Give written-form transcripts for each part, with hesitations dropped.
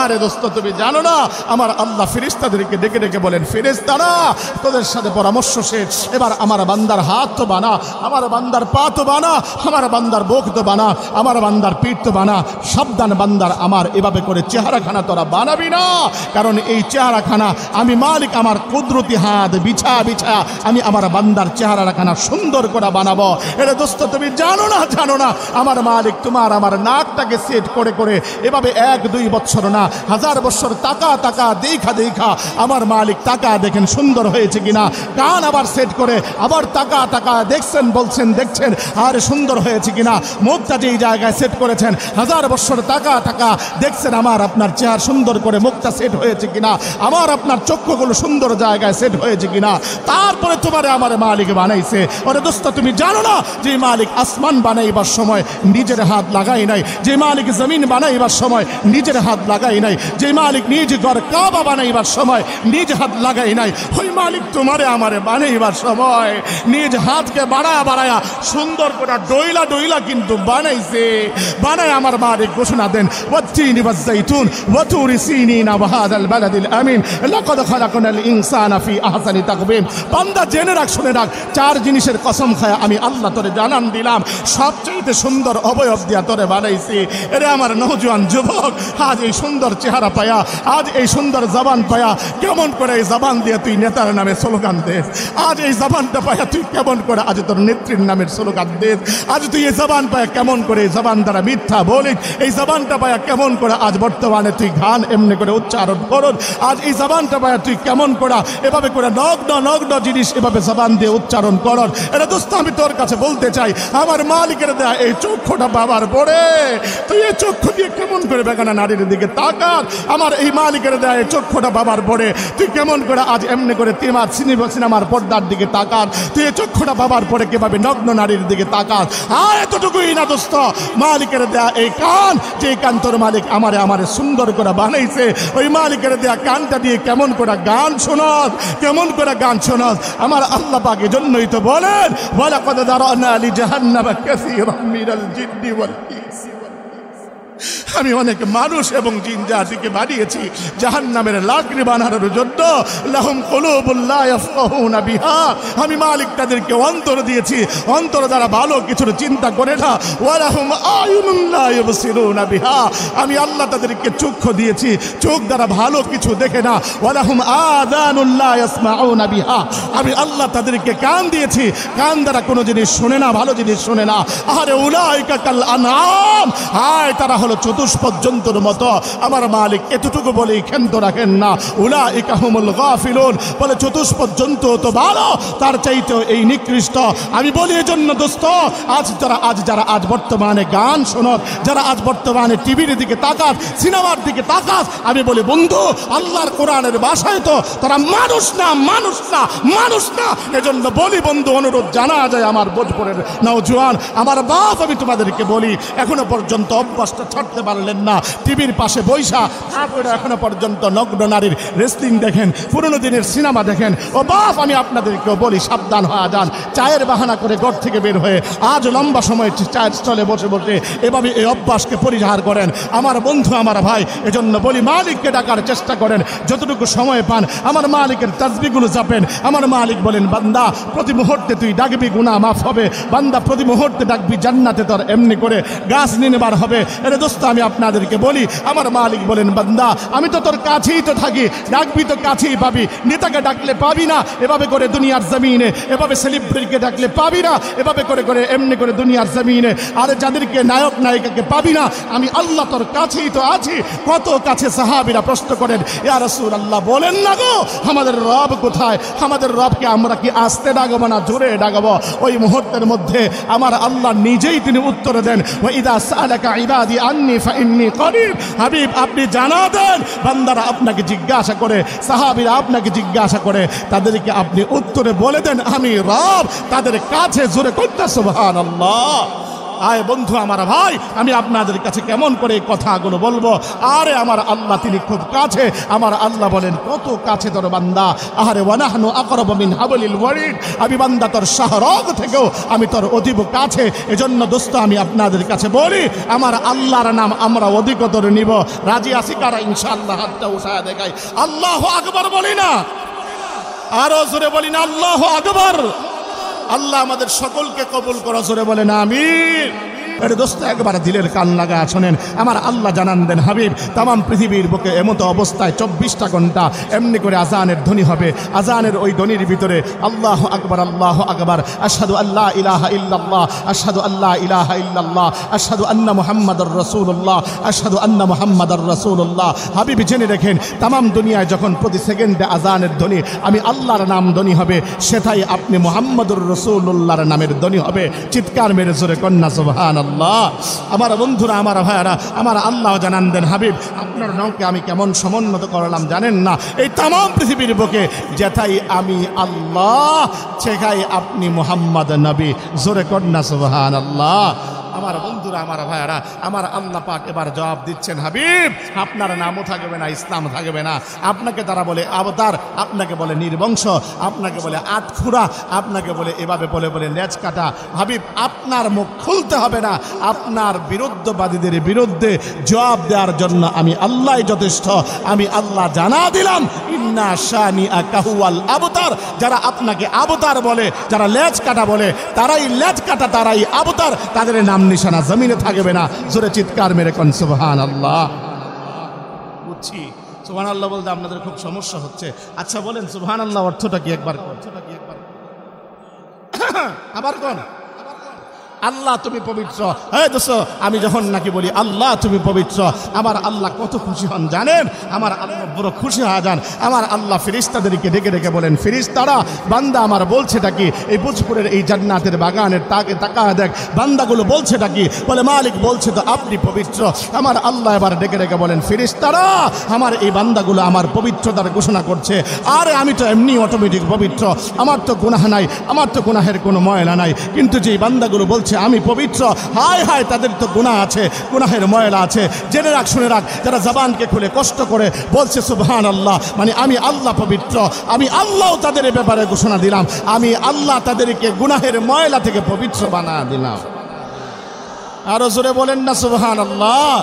আরে দোস্ত তুমি জানো না আমার আল্লাহ ফেরেশতাদেরকে ডেকে ডেকে বলেন, ফেরেশতারা তোদের সাথে পরামর্শ শেষ, এবার আমার বান্দার হাত তো বানা, আমার বান্দার পা তো বানা, আমার বান্দার বুক তো বানা, আমার বান্দার পিঠ তো বানা। সাবধান বান্দার আমার এভাবে করে চেহারাখানা তোরা বানাবি না, কারণ এই চেহারাখানা আমি মালিক আমার কুদরতি হাত বিছা বিছা আমি আমার বান্দার চেহারাখানা সুন্দর করে বানাবো। এটা দোস্ত তুমি জানো না আমার মালিক তোমার আমার নাকটাকে সেট করে করে এভাবে 1-2 বছর না 1000 বছর তাকা তাকা দেখা দেখা আমার মালিক তাকা দেখেন সুন্দর হয়েছে কিনা, কান আবার সেট করে আবার তাকা তাকা দেখছেন বলছেন দেখছেন আর সুন্দর হয়েছে কিনা, মুখটা যেই জায়গায় সেট করেছেন 1000 বছর তাকা তাকা দেখছেন আমার আপনার চেহারা সুন্দর করে মুখটা সেট হয়েছে কিনা, আমার আপনার চক্ষুগুলো সুন্দর জায়গায় সেট হয়েছে কিনা, তারপরে তোমারে আমার মালিক বানাইছে। ওরে দোস্ত তুমি জানো না যে মালিক আসমান বানাইবার সময় নিজের হাত লাগাই নাই, যে মালিক জমিন বানাইবার সময় নিজের হাত লাগাই নাই, যে মালিক নিজ ঘর কাবা বানাইবার সময় নিজ হাত লাগাই নাই, ওই মালিক তোমারে আমারে বানাইবার সময় নিজ হাতকে বাড়ায়া সুন্দর করে ডইলা ডইলা কিন্তু বানাইছে। বানায় আমার মালিক ঘোষণা দেন, ওয়াত্তিনি ওয়াজ্জাইতুন ওয়া তুরি সিনিনা ওয়া হাযাল বালাদিল আমিন লাকাদ খালাকনাল ইনসানা ফি আহসানি তাকওয়িম। বান্দা জেনে রাখ শুনে রাখ, 4 জিনিসের কসম খায়া আমি আল্লাহ তোরে জানান দিলাম, সবচেয়ে সুন্দর অবয়ব দিয়া তোরে বানাইছি। এরে আমার নওজোয়ান যুবক, আজ এই সুন্দর চেহারা পায়া, আজ এই সুন্দর জবান পায়া কেমন করে এই জবান দিয়ে তুই নেতার নামে স্লোগান দেস, আজ এই জবানটা পায়া তুই কেমন করে আজ তোর নেত্রীর নামের স্লোগান দেস, আজ তুই এই জবান পায়া কেমন করে এই জবান দ্বারা মিথ্যা বলিস, এই জবানটা পায়া কেমন করে আজ বর্তমানে তুই গান এমনি করে উচ্চারণ করস, আজ এই জবানটা পায়া তুই কেমন করে এভাবে করে নগ্ন নগ্ন জিনিস এভাবে জবান দিয়ে উচ্চারণ করস। এটা দোস্ত আমি তোর কাছে বলতে চাই, আমার মালিকের দেয়া এই চক্ষুটা বাবার পড়ে তুই এই চক্ষু দিয়ে কেমন করে বেগানা নারীর দিকে তাকাস, আমার এই মালিকের দেয়া এই চক্ষুটা বাবার পড়ে তুই কেমন করে আজ এমনি করে তিমার সিনেমার পর্দার দিকে তাকাস, তুই এই চক্ষুটা বাবার পড়ে কিভাবে নগ্ন নারীর দিকে তাকাস। আর এতটুকুই না দোস্ত, মালিকের দেয়া এই কান, যে কান তোর মালিক আমারে সুন্দর করে বানাইছে, ওই মালিকের দেয়া কানটা দিয়ে কেমন করে গান শোনাস, কেমন করে গান শোনাস। আমার আল্লাহ পাক এজন্যই তো বলেন, ওয়ালাকাদ যারানা লিজাহান্নামা কাসীরাম মিনাল জিন্নি ওয়াল ইনস। আমি অনেক মানুষ এবং জিন জাতিকে বানিয়েছি জাহান্নামের লাকড়ি বানানোর জন্য। লাহুম কুলুবুল লা ইয়াফকাহুনা বিহা, আমি মালিক তাদেরকে অন্তর দিয়েছি, অন্তর দ্বারা ভালো কিছুর চিন্তা করে না। ওয়া লাহুম আয়ুনুন লা ইউবসিরুনা বিহা, আমি আল্লাহ তাদেরকে চক্ষু দিয়েছি, চোখ দ্বারা ভালো কিছু দেখে না। ওয়া লাহুম আযানুন লা ইয়াসমাউনা বিহা, আমি আল্লাহ তাদেরকে কান দিয়েছি, কান দ্বারা কোনো জিনিস শোনে না, ভালো জিনিস শোনে না। আরে উলাইকা কাল আনআম, হায় তারা হলো চতুষ্পদ জন্তুর মতো। আমার মালিক এতটুকু বলেই ক্ষান্ত রাখেন না, উলাইকা হুমুল গাফিলুন, বলে চতুষ্পদ জন্তু তো ভালো, তার চাইতেও এই নিকৃষ্ট। আমি বলি এজন্য দোস্ত, যারা আজ বর্তমানে গান শোনক, যারা আজ বর্তমানে টিভির দিকে তাকাস, সিনেমার দিকে তাকাস, আমি বলি বন্ধু আল্লাহর কোরআনের ভাষায় তো তারা মানুষ না। এজন্য বলি বন্ধু, অনুরোধ জানা যায় আমার ভোজপুরের নওজোয়ান, আমার বাপ, আমি তোমাদেরকে বলি এখনো পর্যন্ত অভ্যাসটা ছাড়তে পারলেন না, টিভির পাশে বৈশা তারপরে এখনো পর্যন্ত নগ্ন নারীর রেসলিং দেখেন, পুরনো দিনের সিনেমা দেখেন। ও বাপ, আমি আপনাদেরকেও বলি সাবধান হয়ে যান। চায়ের বাহানা করে ঘর থেকে বের হয়ে আজ লম্বা সময় চায়ের স্টলে বসে বসে এভাবে এই অভ্যাসকে পরিহার করেন আমার বন্ধু, আমার ভাই। এজন্য বলি মালিককে ডাকার চেষ্টা করেন, যতটুকু সময় পান আমার মালিকের তাসবিহগুলো জাপেন। আমার মালিক বলেন, বান্দা প্রতি মুহূর্তে তুই ডাকবি গুনাহ মাফ হবে, বান্দা প্রতি মুহূর্তে ডাকবি জান্নাতে তোর এমনি করে গাছ নিনেবার হবে। এরে দোস্ত আমি আপনাদেরকে বলি, আমার মালিক বলেন, বান্দা আমি তো তোর কাছেই তো থাকি, ডাকবি তো কাছেই পাবি, নেতাকে ডাকলে পাবি না এভাবে করে দুনিয়ার জমিনে, এভাবে সেলিব্রিটিকে ডাকলে পাবি না এভাবে করে এমনি করে দুনিয়ার জমিনে, আর যাদেরকে নায়ক নায়িকাকে পাবি না, আমি আল্লাহ তোর কাছেই তো আছি। কত কাছে সাহাবীরা প্রশ্ন করেন, ইয়া রাসূলুল্লাহ বলেন না গো আমাদের রব কোথায়, আমাদের রবকে আমরা কি আস্তে ডাকবো না জোরে ডাকবো? ওই মুহূর্তের মধ্যে আমার আল্লাহ নিজেই তিনি উত্তর দেন, ওয়া ইযা সাআলাকা ইবাদি আন্নী ফাইন্নী করিব। হাবিব আপনি জানা দেন, বান্দারা আপনাকে জিজ্ঞাসা করে, সাহাবীরা আপনাকে জিজ্ঞাসা করে, তাদেরকে আপনি উত্তরে বলে দেন আমি রব তাদের কাছে। জোরে কইতে সুবহানাল্লাহ। আয় বন্ধু আমার ভাই, আমি আপনাদের কাছে কেমন করে এই কথাগুলো বলবো। আরে আমার আল্লাহ তিনি খুব কাছে। আমার আল্লাহ বলেন কত কাছে তোর বান্দা। আরে ওয়ানাহনু আকরাবু মিন হাবলিল ওয়ারিদ, আমি বান্দা তোর শাহরগ থেকেও আমি তোর অধিক কাছে। এজন্য দোস্ত আমি আপনাদের কাছে বলি, আমার আল্লাহর নাম আমরা অধিকতর নিব। রাজি আছি কারা? ইনশাআল্লাহ হাতটা উঠায়া দেখাই। আল্লাহু আকবার বলি না? আরো জোরে বলি না আল্লাহু আকবার? আল্লাহ আমাদের সকলকে কবুল করো, জোরে বলেন আমিন। আরে দোস্ত একবার দিলের কান লাগা শোনেন, আমার আল্লাহ জানান দেন হাবিব তামাম পৃথিবীর বুকে এমত অবস্থায় 24টা ঘন্টা এমনি করে আজানের ধ্বনি হবে। আজানের ওই ধ্বনির ভিতরে আল্লাহু আকবার, আল্লাহু আকবার, আশহাদু আল্লা ইলাহা ইল্লাল্লাহ, আশহাদু আল্লা ইলাহা ইল্লাল্লাহ, আশহাদু আন্না মুহাম্মাদুর রাসূলুল্লাহ, আশহাদু আন্না মুহাম্মাদুর রাসূলুল্লাহ। হাবিব জেনে রেখেন, তামাম দুনিয়ায় যখন প্রতি সেকেন্ডে আজানের ধ্বনি আমি আল্লাহর নাম ধ্বনি হবে, সেটাই আপনি মুহাম্মাদুর রাসূলুল্লাহর নামের ধ্বনি হবে। চিৎকার মেরে জোরে কন্যা সুবহানাল্লাহ। আমার বন্ধুরা, আমার ভাইয়ারা, আমার আল্লাহ জানান দেন হাবিব আপনার নামকে আমি কেমন সমুন্নত করলাম জানেন না? এই তামাম পৃথিবীর বুকে যেথাই আমি আল্লাহ, সেখাই আপনি মুহাম্মদ নবী। জোরে কন্যা সুবহানাল্লাহ। আমার বন্ধুরা, আমার ভাইয়ারা, আমার আল্লাহ পাক এবার জবাব দিচ্ছেন, হাবিব আপনার নামও থাকবে না, ইসলাম থাকবে না। আপনাকে তারা বলে আবতার, আপনাকে বলে নির্বংশ, আপনাকে বলে আটখুরা, আপনাকে বলে এভাবে বলে বলে লেজ কাটা। হাবিব আপনার মুখ খুলতে হবে না, আপনার বিরুদ্ধবাদীদের বিরুদ্ধে জবাব দেওয়ার জন্য আমি আল্লাহ যথেষ্ট। আমি আল্লাহ জানা দিলাম, ইন্না শানিআকা হুয়াল আবতার। যারা আপনাকে আবতার বলে, যারা লেজ কাটা বলে, তারাই লেজ কাটা, তারাই আবতার, তাদের নাম নিশানা জমিনে থাকবে না। জোরে চিৎকার মেরে কোন সুবহানাল্লাহ। বুঝছি সুবহানাল্লাহ বলতে আপনাদের খুব সমস্যা হচ্ছে। আচ্ছা বলেন সুবহানাল্লাহ অর্থটা কি একবার? আবার কোন? আল্লাহ তুমি পবিত্র। হ্যাঁ দোস্ত, আমি যখন নাকি বলি আল্লাহ তুমি পবিত্র, আমার আল্লাহ কত খুশি হন জানেন? আমার আল্লাহ বড় খুশি হয়ে যান। আমার আল্লাহ ফেরেশতাদেরকে ডেকে ডেকে বলেন, ফেরেশতারা বান্দা আমার বলছেটা কি? এই ভোজপুরের এই জান্নাতের বাগানের তাকে তাকা দেখ, বান্দাগুলো বলছেটা কি? বলে মালিক বলছে তো আপনি পবিত্র। আমার আল্লাহ এবার ডেকে ডেকে বলেন, ফেরেশতারা আমার এই বান্দাগুলো আমার পবিত্রতার ঘোষণা করছে। আরে আমি তো এমনি অটোমেটিক পবিত্র, আমার তো গুনাহ নাই, আমার তো গুনাহের কোনো ময়লা নাই, কিন্তু যে বান্দাগুলো বলছে আমি পবিত্র, হায় হায় তাদের তো গুনাহ আছে, গুনাহের ময়লা আছে। জেনে রাখ, শুনে রাখ, যারা জবানকে খুলে কষ্ট করে বলছে সুবহানাল্লাহ, মানে আমি আল্লাহ পবিত্র, আমি আল্লাহ তাদের ব্যাপারে ঘোষণা দিলাম, আমি আল্লাহ তাদেরকে গুনাহের ময়লা থেকে পবিত্র বানা দিলাম। আরো জোরে বলেন না সুবহানাল্লাহ।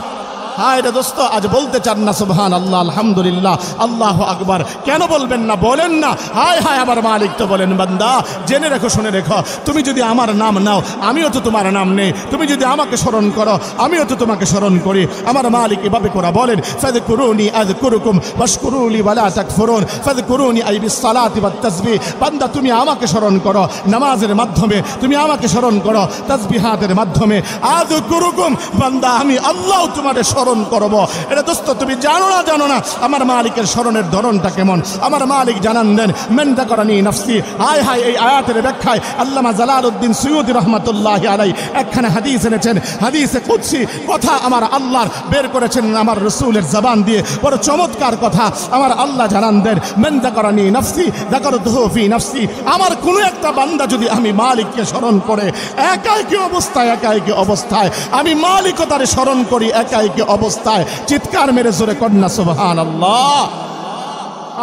হায় রে দোস্ত, আজ বলতে চান না সুবহানাল্লাহ, আলহামদুলিল্লাহ, আল্লাহু আকবার? কেন বলবেন না? বলেন না। হায় হায় আমার মালিক তো বলেন, বান্দা জেনে রেখো, শুনে রেখো, তুমি যদি আমার নাম নাও আমিও তো তোমার নাম নেই, তুমি যদি আমাকে স্মরণ করো আমিও তো তোমাকে স্মরণ করি। আমার মালিক এভাবে করে বলেন, ফাযকুরুনি আযকুরুকুম ওয়াশকুরুলি ওয়ালা তাকফুরুন, ফাযকুরুনি আই বিসসালাতি ওয়াত তাসবিহ। বান্দা তুমি আমাকে স্মরণ করো নামাজের মাধ্যমে, তুমি আমাকে স্মরণ করো তাসবিহাতের মাধ্যমে। আযকুরুকুম, বান্দা আমি আল্লাহ তোমাকে স্মরণ করব। এটা দোস্ত তুমি জানো না, জানো না আমার মালিকের স্মরণের ধরনটা কেমন? আমার মালিক জানান দেন, মান যাকারানি নাফসি। হায় হায় এই আয়াতের ব্যাখ্যায় আল্লামা জালালউদ্দিন সুয়ুতী রাহমাতুল্লাহি আলাইহি একখানে হাদিস এনেছেন, হাদিসে কুদসি কথা আমার আল্লাহর বের করেছেন আমার রাসূলের জবান দিয়ে, বড় চমৎকার কথা। আমার আল্লাহ জানান দেন, মান যাকারানি নাফসি যাকারতুহু ফি নাফসি। আমার কোন একটা বান্দা যদি আমি মালিককে স্মরণ করে একাকী অবস্থায়, একাকী অবস্থায় আমি মালিকতারে স্মরণ করি একাকী অবস্থায়, চিৎকার মেরে জোরে কন্যা সুবহানাল্লাহ।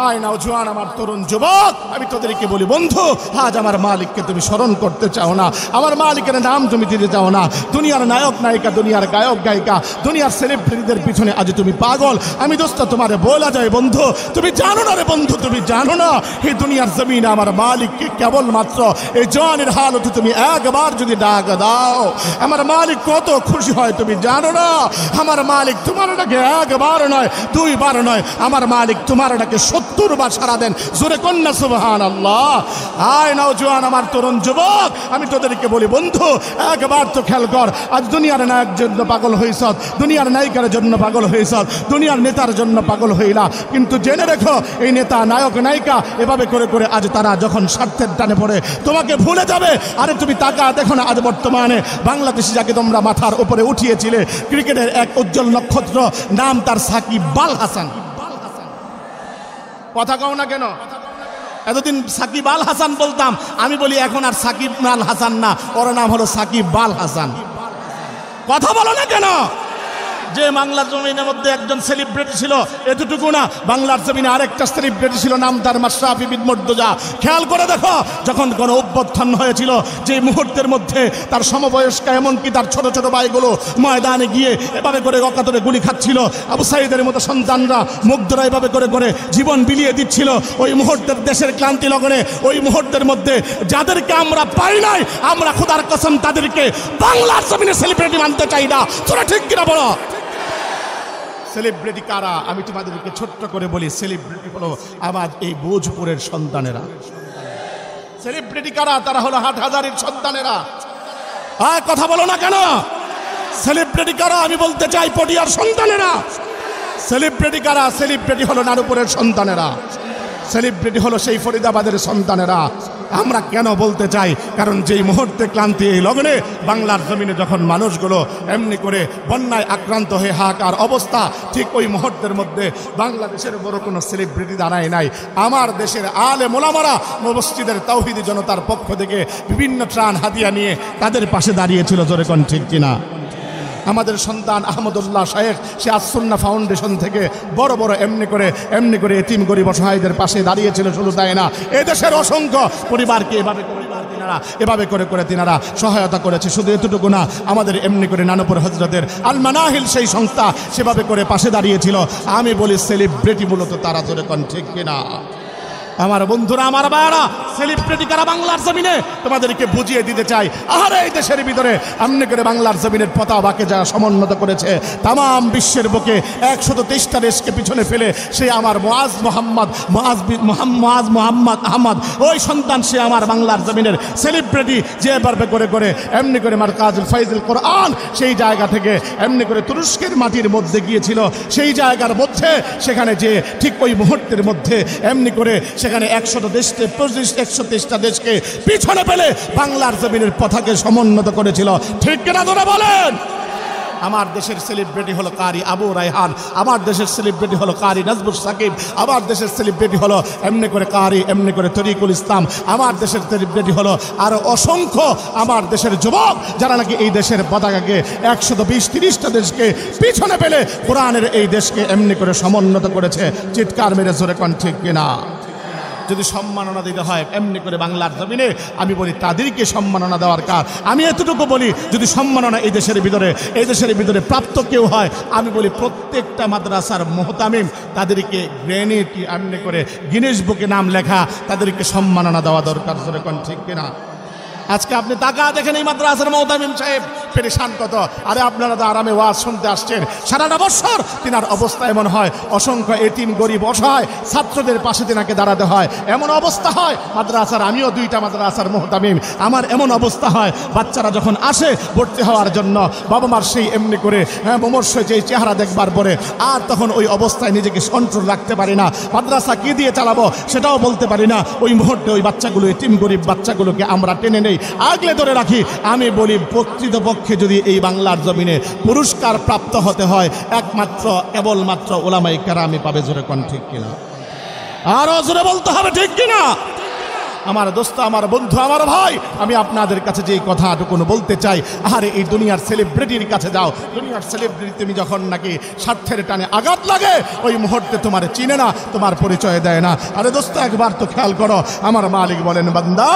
আয় নওজোয়ান, আমার তরুণ যুবক, আমি তোদেরকে বলি বন্ধু, আজ আমার মালিককে তুমি স্মরণ করতে চাও না, আমার মালিকের নাম তুমি দিতে চাও না। দুনিয়ার নায়ক নায়িকা, দুনিয়ার গায়ক গায়িকা, দুনিয়ার সেলিব্রিটিদের পিছনে আজ তুমি পাগল। আমি দোস্ত তোমারে বলা যায় বন্ধু, তুমি জানো না রে বন্ধু, তুমি জানো না এই দুনিয়ার জমিনে আমার মালিককে কেবলমাত্র এই জওয়ানের হালতে তুমি একবার যদি ডাক দাও আমার মালিক কত খুশি হয় তুমি জানো না? আমার মালিক তোমার ডাকে একবার নয়, দুইবার নয়, আমার মালিক তোমার ডাকে 70 বার সারা দেন। জোরে কন্যা সুবহানাল্লাহ। আয় নওজোয়ান, আমার তরুণ যুবক, আমি তোদেরকে বলি বন্ধু, একবার তো খেয়াল কর, আজ দুনিয়ার নায়কের জন্য পাগল হইছ, দুনিয়ার নায়িকার জন্য পাগল হইছ, দুনিয়ার নেতার জন্য পাগল হইলা, কিন্তু জেনে রেখো এই নেতা নায়ক নায়িকা এভাবে করে করে আজ তারা যখন স্বার্থের টানে পড়ে তোমাকে ভুলে যাবে। আরে তুমি তাকা দেখো না, আজ বর্তমানে বাংলাদেশে যাকে তোমরা মাথার উপরে উঠিয়েছিলে, ক্রিকেটের এক উজ্জ্বল নক্ষত্র, নাম তার সাকিব আল হাসান। কথা কও না কেন? এতদিন সাকিব আল হাসান বলতাম, আমি বলি এখন আর সাকিব আল হাসান না, ওর নাম হলো সাকিব আল হাসান। কথা বলো না কেন? যে বাংলার জমিনের মধ্যে একজন সেলিব্রিটি ছিল এতটুকু না, বাংলার জমিনে আরেকটা সেলিব্রিটি ছিল, নাম তার মাশরাফি বিন মুর্তজা। খেয়াল করে দেখো, যখন কোনো অভ্যুত্থান হয়েছিল, যে মুহূর্তের মধ্যে তার সমবয়স্ক এমনকি তার ছোট ছোট ভাইগুলো ময়দানে গিয়ে এভাবে করে অকাতরে গুলি খাচ্ছিল, আবু সাইদের মতো সন্তানরা মুগ্ধরা এভাবে করে করে জীবন বিলিয়ে দিচ্ছিল, ওই মুহূর্তের দেশের ক্লান্তি লগনে, ওই মুহূর্তের মধ্যে যাদেরকে আমরা পাই নাই, আমরা খোদার কসম তাদেরকে বাংলার জমিনে সেলিব্রিটি মানতে চাই না। তোরা ঠিক কিনা বলো? সেলিব্রিটি কারা? আমি তোমাদেরকে ছোট্ট করে বলি, সেলিব্রিটি হলো আমার এই ভোজপুরের সন্তানেরা। সেলিব্রিটি কারা? তারা হলো হাটহাজারীর সন্তানেরা। কথা বলো না কেন? সেলিব্রিটি কারা? আমি বলতে চাই পটিয়ার সন্তানেরা। সেলিব্রিটি কারা? সেলিব্রিটি হলো নারুপুরের সন্তানেরা। সেলিব্রিটি হলো সেই ফরিদাবাদের সন্তানেরা। আমরা কেন বলতে চাই? কারণ যেই মুহূর্তে ক্লান্তি এই লগ্নে বাংলার জমিনে যখন মানুষগুলো এমনি করে বন্যায় আক্রান্ত হয়ে হাহাকার অবস্থা, ঠিক ওই মুহূর্তের মধ্যে বাংলাদেশের বড় কোনো সেলিব্রিটি দাঁড়ায় নাই। আমার দেশের আলেম ওলামারা মসজিদের তাওহীদি জনতার পক্ষ থেকে বিভিন্ন ত্রাণ হাদিয়া নিয়ে তাদের পাশে দাঁড়িয়েছিল। জোরে কোন ঠিক কিনা? আমাদের সন্তান আহমদুল্লাহ শায়েখ সে আস-সুন্নাহ ফাউন্ডেশন থেকে বড় বড় এমনি করে এতিম গরিব অসহায়দের পাশে দাঁড়িয়েছিল। শুধু তাই না, এদেশের অসংখ্য পরিবারকে এভাবে করে তিনারা সহায়তা করেছে। শুধু এতটুকু না, আমাদের এমনি করে নানুপুর হজরতের আল মানাহিল সেই সংস্থা সেভাবে করে পাশে দাঁড়িয়েছিল। আমি বলি সেলিব্রিটি মূলত তারা। জোরে কোন ঠিক কিনা? আমার বন্ধুরা, আমার ভাইরা, সেলিব্রিটি কারা বাংলার জমিনে তোমাদেরকে বুঝিয়ে দিতে চাই। আর এই দেশের ভিতরে এমনি করে বাংলার জমিনের পতাকাকে যারা সমুন্নত করেছে তাম বিশ্বের বুকে 123টা দেশকে পিছনে ফেলে, সে আমার মুআজ মোহাম্মদ আহমদ, ওই সন্তান, সে আমার বাংলার জমিনের সেলিব্রিটি। যে এভাবে করে এমনি করে মারকাজুল ফাইজুল কোরআন সেই জায়গা থেকে এমনি করে তুরস্কের মাটির মধ্যে গিয়েছিল। সেই জায়গার মধ্যে সেখানে যে ঠিক ওই মুহূর্তের মধ্যে এমনি করে সেখানে 123টা দেশকে পিছনে ফেলে বাংলার জমিনের পতাকাকে সমুন্নত করেছিল। ঠিক কিনা তোরা বলেন? আমার দেশের সেলিব্রিটি হলো কারি আবু রায়হান, আমার দেশের সেলিব্রিটি হলো কারি নাজবুস সাকিব, আমার দেশের সেলিব্রিটি হলো এমনি করে কারি এমনি করে তরিকুল ইসলাম, আমার দেশের সেলিব্রিটি হলো আরো অসংখ্য আমার দেশের যুবক যারা নাকি এই দেশের পতাকাকে 120-30টা দেশকে পিছনে ফেলে কোরআনের এই দেশকে এমনি করে সমুন্নত করেছে। চিৎকার মেরে জোরে কোন ঠিক কিনা? যদি সম্মাননা দিতে হয় এমনি করে বাংলার জমিনে, আমি বলি তাদেরকে সম্মাননা দেওয়ার কাজ। আমি এতটুকু বলি, যদি সম্মাননা এই দেশের ভিতরে প্রাপ্ত কেউ হয়, আমি বলি প্রত্যেকটা মাদ্রাসার মুহতামিম তাদেরকে গ্রেনেড এমনি করে গিনেস বুকে নাম লেখা, তাদেরকে সম্মাননা দেওয়া দরকার। জোরে কোন ঠিক কিনা? আজকে আপনি তাকা দেখেন এই মাদ্রাসার মুহতামিম সাহেব পেরেশান কত। আরে আপনারা তো আরামে ওয়াজ শুনতে আসছেন সারাটা বছর, তিনার অবস্থা এমন হয়, অসংখ্য এতিম গরিব অসহায় ছাত্রদের পাশে তিনাকে দাঁড়াতে হয়। এমন অবস্থা হয় মাদ্রাসার, আমিও 2টা মাদ্রাসার মুহতামিম, আমার এমন অবস্থা হয় বাচ্চারা যখন আসে ভর্তি হওয়ার জন্য, বাবা মার সেই এমনি করে বিমর্ষ যে চেহারা দেখবার পরে আর তখন ওই অবস্থায় নিজেকে কন্ট্রোল রাখতে পারি না। মাদ্রাসা কি দিয়ে চালাবো সেটাও বলতে পারি না। ওই মুহূর্তে ওই বাচ্চাগুলো, এতিম গরিব বাচ্চাগুলোকে আমরা টেনে নেই, আগলে ধরে রাখি। আমি বলি প্রকৃতপক্ষে যদি এই বাংলার জমিনে পুরস্কার প্রাপ্ত হতে হয় একমাত্র কেবলমাত্র ওলামায়ে কেরামই পাবে। জোরে কোন ঠিক কিনা? আরো জোরে বলতে হবে ঠিক কিনা? আমার দোস্ত, আমার বন্ধু, আমার ভাই, আমি আপনাদের কাছে যেই কথাটুকু বলতে চাই, আরে এই দুনিয়ার সেলিব্রিটির কাছে যাও, দুনিয়ার সেলিব্রিটি তুমি যখন নাকি স্বার্থের টানে আঘাত লাগে ওই মুহূর্তে তোমার চিনে না, তোমার পরিচয় দেয় না। আরে দোস্ত, একবার তো খেয়াল করো, আমার মালিক বলেন বান্দা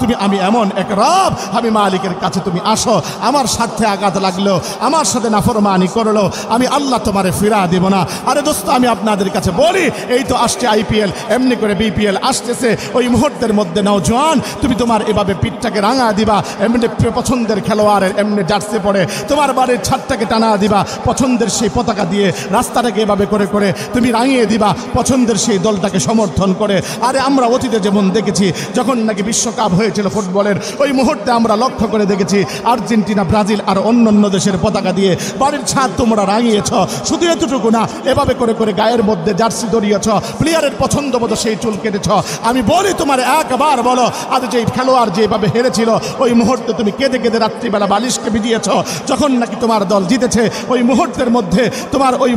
তুমি, আমি এমন এক রব, আমি মালিকের কাছে তুমি আসো, আমার স্বার্থে আঘাত লাগলো, আমার সাথে নাফরমানি করলো, আমি আল্লাহ তোমারে ফিরা দেব না। আরে দোস্ত, আমি আপনাদের কাছে বলি, এই তো আসছে IPL, এমনি করে BPL আসতেছে, ওই মুহূর্তের মধ্যে নওজোয়ান তুমি তোমার এভাবে পিঠটাকে রাঙা দিবা, এমনি পছন্দের খেলোয়াড়ের এমনি জার্সি পরে তোমার বাড়ির ছাদটাকে টানা দিবা, পছন্দের সেই পতাকা দিয়ে রাস্তাটাকে এভাবে করে তুমি রাঙিয়ে দিবা, পছন্দের সেই দলটাকে সমর্থন করে। আরে আমরা অতীতে যেমন দেখেছি, যখন নাকি বিশ্বকাপ হয়েছিল ফুটবলের, ওই মুহূর্তে আমরা লক্ষ্য করে দেখেছি আর্জেন্টিনা, ব্রাজিল আর অন্যান্য দেশের পতাকা দিয়ে বাড়ির ছাদ তোমরা রাঙিয়েছ। শুধু এতটুকু না, এভাবে করে গায়ের মধ্যে জার্সি ধরিয়েছ, প্লেয়ারের পছন্দ মতো সেই চুল কেটেছ। আমি বলি তোমার এক একবার বলো, আজ যেই খেলোয়াড় যেভাবে হেরেছিল ওই মুহূর্তে তুমি কেঁদে কেঁদে রাত্রিবেলা বালিশকে ভিজিয়েছ। যখন নাকি তোমার দল জিতেছে ওই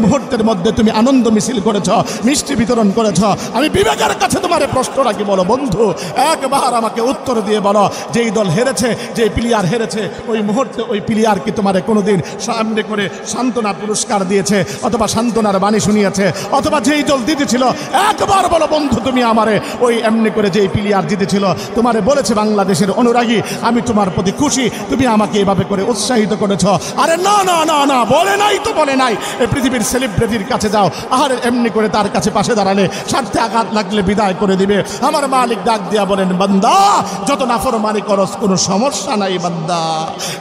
মুহূর্তের মধ্যে তুমি আনন্দ মিছিল করেছ, মিষ্টি বিতরণ করেছ। আমি বিবেকের কাছে তোমার প্রশ্ন রাখি, বলো বন্ধু, একবার আমাকে উত্তর দিয়ে বলো, যেই দল হেরেছে, যে প্লেয়ার হেরেছে, ওই মুহূর্তে ওই প্লেয়ার কি তোমার কোনোদিন সামনে করে সান্ত্বনা পুরস্কার দিয়েছে অথবা সান্ত্বনার বাণী শুনিয়েছে? অথবা যেই দল জিতেছিল একবার বলো বন্ধু, তুমি আমারে ওই এমনি করে যেই প্লেয়ার জিতেছিল তোমারে বলেছে বাংলাদেশের অনুরাগী আমি তোমার প্রতি খুশি, তুমি আমাকে এভাবে করে উৎসাহিত করেছ? আরে না না না না, বলে নাই তো বলে নাই। এই পৃথিবীর সেলিব্রিটির কাছে যাও, আর এমনি করে তার কাছে পাশে দাঁড়ালে স্বার্থে আঘাত লাগলে বিদায় করে দিবে। আমার মালিক ডাক দিয়া বলেন, বান্দা যত নাফরমানি করস কোনো সমস্যা নাই বান্দা,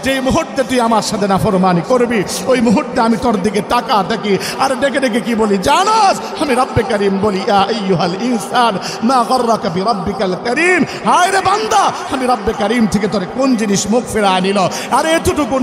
যেই মুহূর্তে তুই আমার সাথে নাফরমানি করবি ওই মুহূর্তে আমি তোর দিকে টাকা দেখি আর ডেকে ডেকে কি বলি জানাস? আমি রব্বে করিম বলি, ইয়া আইয়ুহাল ইনসান মা গররাকা বিরব্বিকাল করিম। হায় রে বান্দা, আমি রব্বে করিম থেকে তোর কোন জিনিস মুখ ফেরায় নিল? আরে এতটুকু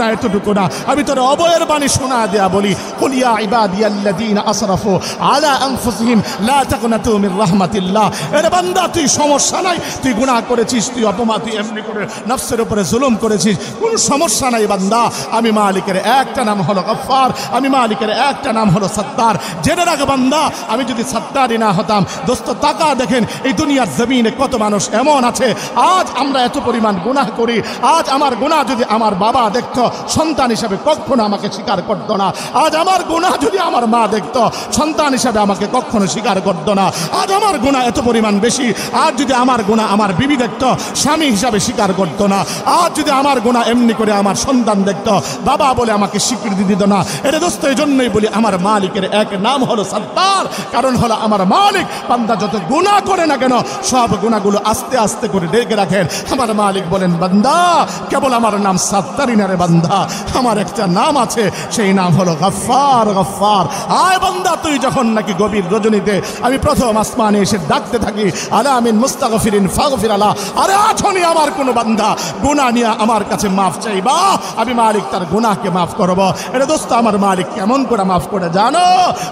না, আমি তোর অবয়ের বাণী শোনা দেয়া বলি, কুল ইয়া ইবাদিয়াল্লাযীনা আসরাফু আলা আনফুসিহিম লা তাকনাতু মির রাহমাতিল্লাহ। আরে বান্দা, তুই সমস্যা নাই, তুই গুনাহ করেছিস, তুই অপমান, তুই এমনি করে নফসের উপরে জুলুম করেছিস, কোনো সমস্যা নাই বান্দা। আমি মালিকের একটা নাম হলো গফফার, আমি মালিকের একটা নাম হলো সত্তার। জেনে রাখ বান্দা, আমি যদি সত্তারই না হতাম, দোস্ত তাকা দেখেন এই দুনিয়ার জমিনে কত মানুষ এমন আছে আজ আমরা এত পরিমাণ গুনাহ করি। আজ আমার গুনাহ যদি আমার বাবা দেখতো সন্তান হিসাবে কখনো আমাকে স্বীকার করতো না। আজ আমার গুনাহ যদি আমার মা দেখতো সন্তান হিসাবে আমাকে কখনো স্বীকার করতো না। আজ আমার গুনাহ এত পরিমাণ বেশি, আজ যদি আমার গুনাহ আমার বিবি দেখতো স্বামী হিসাবে স্বীকার করতো না। আজ যদি আমার গুনাহ এমনি করে আমার সন্তান দেখতো বাবা বলে আমাকে স্বীকৃতি দিত না। এটা দোস্ত এই জন্যই বলি আমার মালিকের এক নাম হলো সত্তার, কারণ হলো আমার মালিক বান্দা যত গুনাহ করে না কেন সব গুনাহগুলো আস্তে আস্তে করে ডেকে রাখেন। আমার মালিক বলেন, বান্দা কেবল আমার নাম সত্তারই না রে বান্দা, আমার একটা নাম আছে, সেই নাম হলো গফফার। গফফার আয় বান্দা, তুই যখন নাকি গভীর রজনীতে আমি প্রথম আসমানে এসে ডাকতে থাকি, আলা মিন মুস্তাগফিরিন ফাগফির আলা, আরে আছনি আমার কোনো বান্দা গুনাহ নিয়ে আমার কাছে মাফ চাইবা, আমি মালিক তার গুনাহকে মাফ করব। এটা দোস্ত আমার মালিক কেমন করে মাফ করে জানো?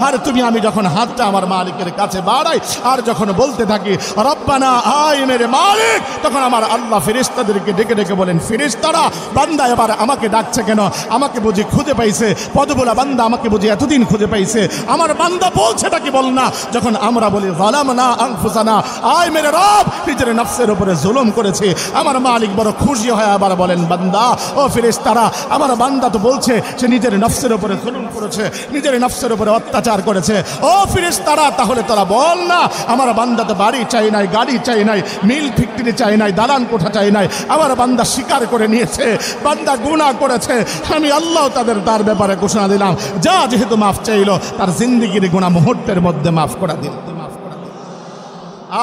আর তুমি আমি যখন হাতটা আমার মালিকের কাছে বাড়াই আর যখন বলতে থাকি রব্বানা আয় মেরে মালিক, তখন আমার আল্লাহ ফেরেশতাদেরকে ডেকে ডেকে বলেন, ফেরেশতারা বান্দা এবার আমাকে ডাকছে কেন? আমাকে বুঝি খুঁজে পাইছে? পদবোলা বান্দা আমাকে বুঝি এতদিন খুঁজে পাইছে? আমার বান্দা বলছেটা কি বল না? যখন আমরা বলি যালামনা আনফুসানা, আয় মেরে রব নিজের নফসের উপরে জুলুম করেছে, আমার মালিক বড় খুশি হয় আবার বলেন, বান্দা ও ফেরেশতারা আমার বান্দা তো বলছে সে নিজের নফসের উপরে জুলুম করেছে, নিজের নফসের উপরে অত্যাচার করেছে। ও ফেরেশতারা তাহলে তোরা বল না, আমার বান্দা তো বাড়ি চাই নাই, গাড়ি চাই নাই, মিল ফ্যাক্টরি চাই নাই, দালান কোঠা চাই নাই, আমার বান্দা স্বীকার করে নিয়েছে বান্দা গুনাহ করেছে। আমি আল্লাহ তার ব্যাপারে ঘোষণা দিলাম, যা যেহেতু মাফ চাইলো তার জিন্দেগির গুনাহ মুহূর্তের মধ্যে মাফ করে দিল।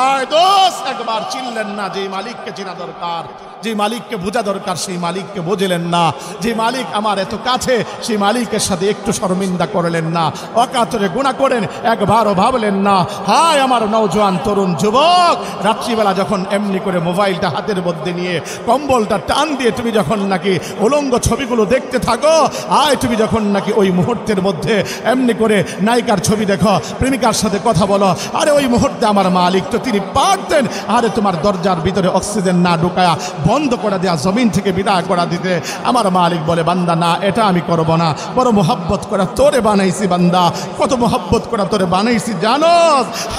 আয় দোস্ত একবার চিনলেন না, যে মালিককে চেনা দরকার, যে মালিককে বোঝা দরকার সেই মালিককে বুঝলেন না। যে মালিক আমার এত কাছে সেই মালিকের সাথে একটু শর্মিন্দা করলেন না, অকাতরে গুনাহ করেন একবারও ভাবলেন না। হায় আমার নওজোয়ান তরুণ যুবক, রাত্রিবেলা যখন এমনি করে মোবাইলটা হাতের মধ্যে নিয়ে কম্বলটা টান দিয়ে তুমি যখন নাকি উলঙ্গ ছবিগুলো দেখতে থাকো, আয় তুমি যখন নাকি ওই মুহূর্তের মধ্যে এমনি করে নায়িকার ছবি দেখো, প্রেমিকার সাথে কথা বলো, আরে ওই মুহূর্তে আমার মালিক তো তিনি পারতেন আরে তোমার দরজার ভিতরে অক্সিজেন না ঢুকায়া বন্ধ করে দেয়া, জমিন থেকে বিদায় করা দিতে। আমার মালিক বলে, বান্দা না, এটা আমি করব না, বড় মোহাব্বত করে তোরে বানাইছি বান্দা, কত মোহাব্বত করে তোরে বানাইছি জানো?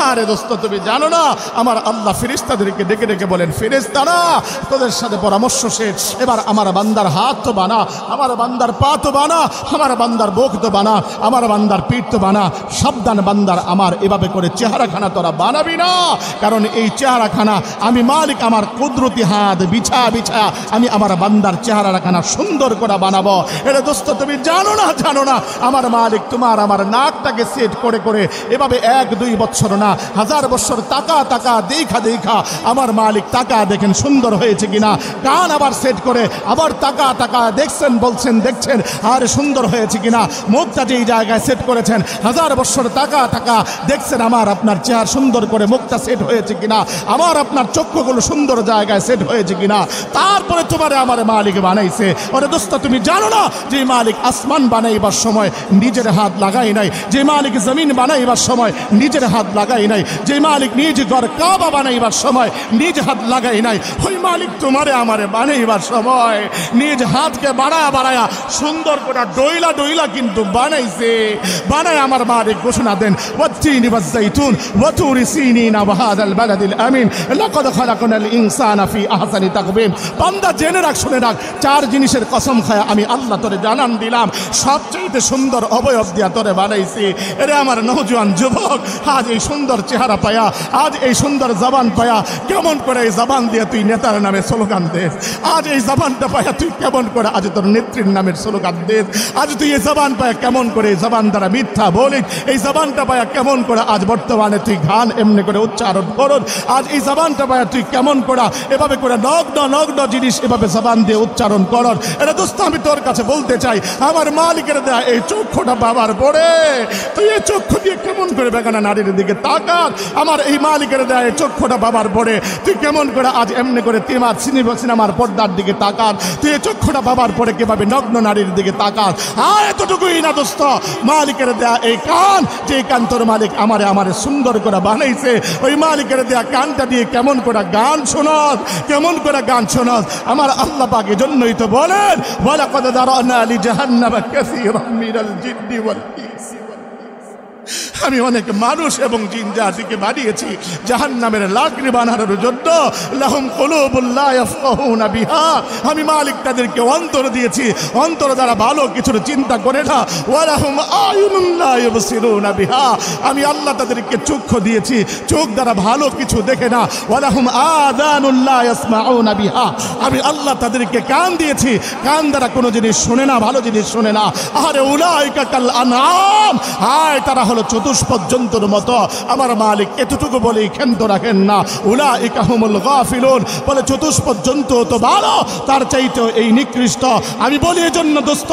আরে দোস্ত তুমি জানো না, আমার আল্লাহ ফেরেশতাদেরকে ডেকে ডেকে বলেন, ফেরেশতারা তোদের সাথে পরামর্শ শেষ, এবার আমার বান্দার হাত তো বানা, আমার বান্দার পা তো বানা, আমার বান্দার বুক তো বানা, আমার বান্দার পিঠ তো বানা। সাবধান বান্দার আমার এভাবে করে চেহারাখানা তোরা বানাবি না, কারণ এই চেহারাখানা আমি মালিক আমার কুদরতি হাত বিছা বিছা আমি আমার বান্দার চেহারাখানা সুন্দর করে বানাবো। এটা দোস্ত তুমি জানো না, আমার মালিক তোমার আমার নাকটাকে সেট করে করে এভাবে 1-2 বছর না 1000 বছর তাকা দেখা আমার মালিক তাকা দেখেন সুন্দর হয়েছে কিনা, কান আবার সেট করে আবার তাকা দেখছেন, বলছেন দেখছেন আর সুন্দর হয়েছে কিনা, মুখটা যেই জায়গায় সেট করেছেন 1000 বছর তাকা দেখছেন আমার আপনার চেহারা সুন্দর করে মুখটা সেট হয়েছে কিনা, আমার আপনার চক্ষুগুলো সুন্দর জায়গায় সেট হয়েছে কিনা। তারপরে তোমারে আমার মালিক বানাইছে। ওরে দোস্ত, তুমি জানো না যে মালিক আসমান বানাইবার সময় নিজের হাত লাগাই নাই, যে মালিক জমিন বানাইবার সময় নিজের হাত লাগাই নাই, যে মালিক নিজ ঘর কাবা বানাইবার সময় নিজ হাত লাগাই নাই, ওই মালিক তোমারে আমারে বানাইবার সময় নিজ হাতকে বাড়ায়া বাড়ায়া সুন্দর করে ডইলা ডইলা কিন্তু বানাইছে। বানায় আমার মালিক ঘোষণা দেন, ওয়াত্তিনি ওয়াজ্জাইতুন ওয়া তুরি সিনিনা ওয়া হাযাল বালাদিল আমিন লাকাদ খালাকনাল ইনসানা ফি আহসানি তাকবীম। বান্দা জেনে রাখ, শুনে রাখ, চার জিনিসের কসম খায় আমি আল্লাহ তোরে জানান দিলাম, সবচেয়ে সুন্দর অবয়ব দিয়া তোরে বানাইছি। এরে আমার নওজোয়ান যুবক, আজ এই সুন্দর চেহারা পায়া, আজ এই সুন্দর জবান পায়া, কেমন করে এই জবান দিয়ে তুই নেতার নামে স্লোগান দেস? আজ এই জবানটা পায়া তুই কেমন করে আজ তোর নেত্রীর নামের স্লোগান দেস? আজ তুই এই জবান পায়া কেমন করে এই জবান দ্বারা মিথ্যা বলিস? এই জবানটা পায়া কেমন করে আজ বর্তমানে তুই গান এমনি করে উচ্চারণ করুন? আজ এই জবানটা পায়া তুই কেমন করে এভাবে করে নগ্ন নগ্ন জিনিস এভাবে জবান দিয়ে উচ্চারণ করন? এটা দোস্ত আমি তোর কাছে বলতে চাই, আমার মালিকের দেয়া এই চক্ষুটা বাবার পড়ে তুই এই চক্ষু দিয়ে কেমন করে বেগানা নারীর দিকে তাকাস? আমার এই মালিকের দেয়া এই চক্ষুটা বাবার পড়ে তুই কেমন করে আজ এমনি করে তিমার সিনেমার পর্দার দিকে তাকাস? তুই এই চক্ষুটা বাবার পড়ে কিভাবে নগ্ন নারীর দিকে তাকাস? আর এতটুকুই না দোস্ত, মালিকের দেয়া এই কান, যে কান তোর মালিক আমারে সুন্দর করে বানাইছে, ওই মালিকের দেয়া কানটা দিয়ে কেমন করে গান শোনাস, কেমন করে গান শোনাস? আমার আল্লাহ পাক এজন্যই তো বলেন, ওয়ালাকাদ যারানা লিজাহান্নামা কাসীরাম মিনাল জিন্নি ওয়াল ইনস। আমি অনেক মানুষ এবং জিন জাতিকে বানিয়েছি জাহান্নামের লাকড়ি বানানোর জন্য। লাহুম কুলুবুন লা ইয়াফকাহুনা বিহা, আমি মালিক তাদেরকে অন্তর দিয়েছি, অন্তর দ্বারা ভালো কিছুর চিন্তা করে না। ওয়া লাহুম আয়ুনুন লা ইউবসিরুনা বিহা, আমি আল্লাহ তাদেরকে চক্ষু দিয়েছি, চোখ দ্বারা ভালো কিছু দেখে না। ওয়া লাহুম আযানুন লা ইয়াসমাউনা বিহা, আমি আল্লাহ তাদেরকে কান দিয়েছি, কান দ্বারা কোনো জিনিস শুনে না, ভালো জিনিস শুনে না। আরে উলাইকা কাল আনআম, হায় তারা হলো চতুষ্পদ জন্তুর মতো। আমার মালিক এতটুকু বলেই ক্ষান্ত রাখেন না, উলাইকা হুমুল গাফিলুন, বলে চতুষ্পদ জন্তু তো ভালো, তার চাইতে এই নিকৃষ্ট। আমি বলি এজন্য দোস্ত,